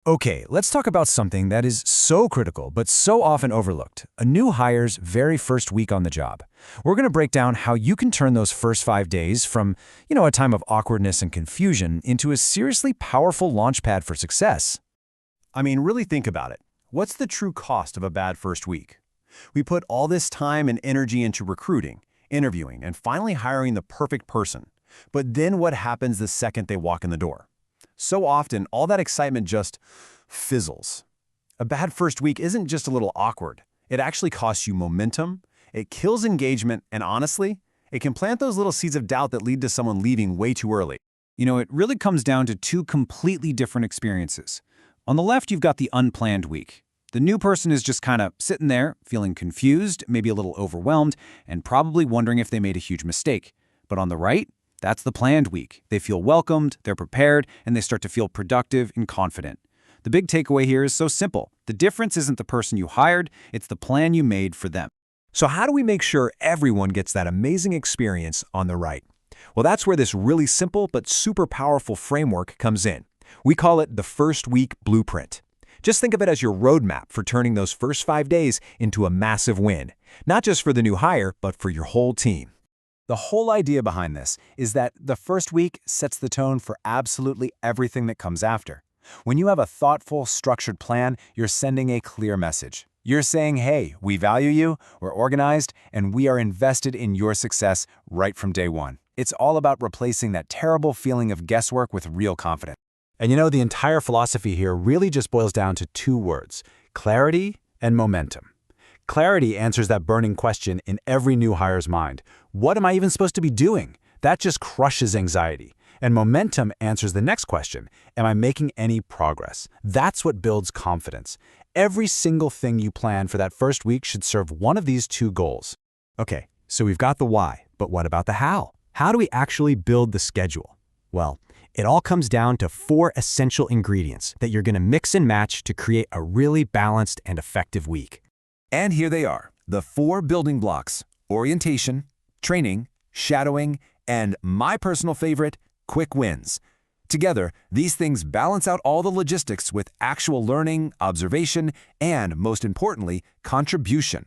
Okay, let's talk about something that is so critical but so often overlooked, a new hire's very first week on the job. We're going to break down how you can turn those first 5 days from, a time of awkwardness and confusion into a seriously powerful launchpad for success. I mean, really think about it. What's the true cost of a bad first week? We put all this time and energy into recruiting, interviewing, and finally hiring the perfect person. But then what happens the second they walk in the door? So often, all that excitement just fizzles. A bad first week isn't just a little awkward. It actually costs you momentum, it kills engagement, and honestly, it can plant those little seeds of doubt that lead to someone leaving way too early. It really comes down to two completely different experiences. On the left, you've got the unplanned week. The new person is just kind of sitting there, feeling confused, maybe a little overwhelmed, and probably wondering if they made a huge mistake. But on the right, that's the planned week. They feel welcomed, they're prepared, and they start to feel productive and confident. The big takeaway here is so simple. The difference isn't the person you hired, it's the plan you made for them. So how do we make sure everyone gets that amazing experience on the right? Well, that's where this really simple but super powerful framework comes in. We call it the first week blueprint. Just think of it as your roadmap for turning those first 5 days into a massive win, not just for the new hire, but for your whole team. The whole idea behind this is that the first week sets the tone for absolutely everything that comes after. When you have a thoughtful, structured plan, you're sending a clear message. You're saying, hey, we value you, we're organized, and we are invested in your success right from day one. It's all about replacing that terrible feeling of guesswork with real confidence. And the entire philosophy here really just boils down to two words: clarity and momentum. Clarity answers that burning question in every new hire's mind. What am I even supposed to be doing? That just crushes anxiety. And momentum answers the next question: am I making any progress? That's what builds confidence. Every single thing you plan for that first week should serve one of these two goals. Okay, so we've got the why, but what about the how? How do we actually build the schedule? Well, it all comes down to 4 essential ingredients that you're going to mix and match to create a really balanced and effective week. And here they are, the 4 building blocks: orientation, training, shadowing, and my personal favorite, quick wins. Together, these things balance out all the logistics with actual learning, observation, and, most importantly, contribution.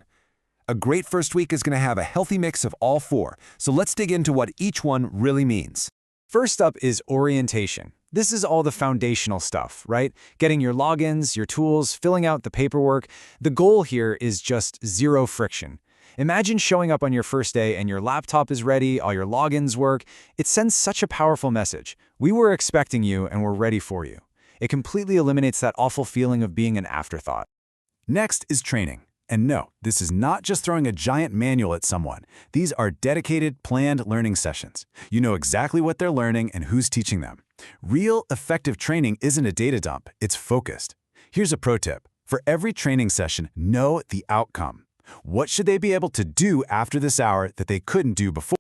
A great first week is going to have a healthy mix of all 4, so let's dig into what each one really means. First up is orientation. This is all the foundational stuff, right? Getting your logins, your tools, filling out the paperwork. The goal here is just zero friction. Imagine showing up on your first day and your laptop is ready, all your logins work. It sends such a powerful message. We were expecting you and we're ready for you. It completely eliminates that awful feeling of being an afterthought. Next is training. And no, this is not just throwing a giant manual at someone. These are dedicated, planned learning sessions. You know exactly what they're learning and who's teaching them. Real, effective training isn't a data dump, it's focused. Here's a pro tip. For every training session, know the outcome. What should they be able to do after this hour that they couldn't do before?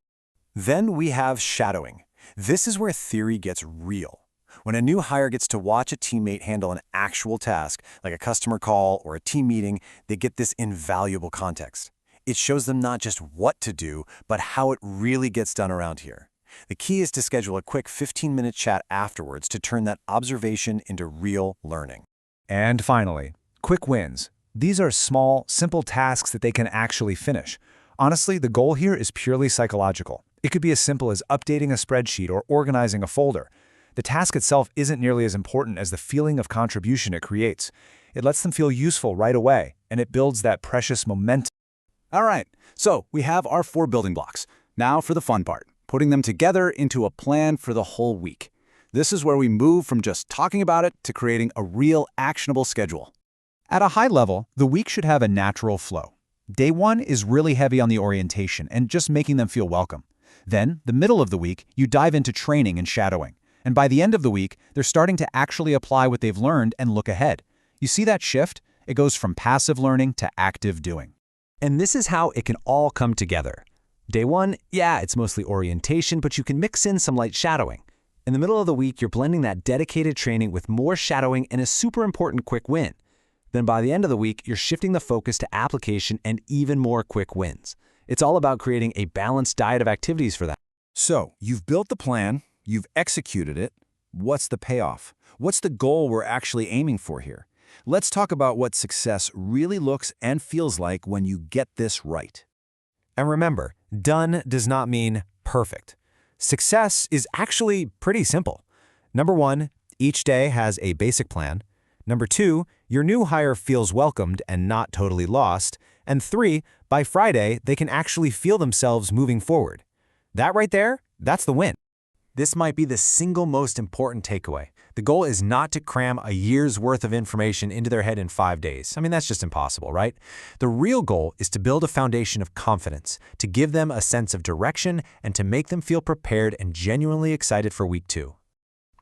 Then we have shadowing. This is where theory gets real. When a new hire gets to watch a teammate handle an actual task, like a customer call or a team meeting, they get this invaluable context. It shows them not just what to do, but how it really gets done around here. The key is to schedule a quick 15-minute chat afterwards to turn that observation into real learning. And finally, quick wins. These are small, simple tasks that they can actually finish. Honestly, the goal here is purely psychological. It could be as simple as updating a spreadsheet or organizing a folder. The task itself isn't nearly as important as the feeling of contribution it creates. It lets them feel useful right away, and it builds that precious momentum. All right, so we have our 4 building blocks. Now for the fun part, putting them together into a plan for the whole week. This is where we move from just talking about it to creating a real actionable schedule. At a high level, the week should have a natural flow. Day 1 is really heavy on the orientation and just making them feel welcome. Then, the middle of the week, you dive into training and shadowing. And by the end of the week, they're starting to actually apply what they've learned and look ahead. You see that shift? It goes from passive learning to active doing. And this is how it can all come together. Day 1, yeah, it's mostly orientation, but you can mix in some light shadowing. In the middle of the week, you're blending that dedicated training with more shadowing and a super important quick win. Then by the end of the week, you're shifting the focus to application and even more quick wins. It's all about creating a balanced diet of activities for that. So, you've built the plan, you've executed it. What's the payoff? What's the goal we're actually aiming for here? Let's talk about what success really looks and feels like when you get this right. And remember, done does not mean perfect. Success is actually pretty simple. Number 1, each day has a basic plan. Number 2, your new hire feels welcomed and not totally lost. And 3, by Friday, they can actually feel themselves moving forward. That right there, that's the win. This might be the single most important takeaway. The goal is not to cram a year's worth of information into their head in 5 days. I mean, that's just impossible, right? The real goal is to build a foundation of confidence, to give them a sense of direction, and to make them feel prepared and genuinely excited for week 2.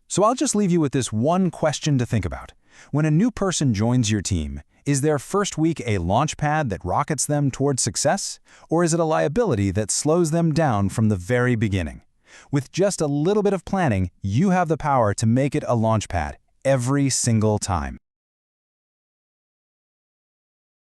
So I'll just leave you with this one question to think about. When a new person joins your team, is their first week a launch pad that rockets them towards success? Or is it a liability that slows them down from the very beginning? With just a little bit of planning, you have the power to make it a launch pad every single time.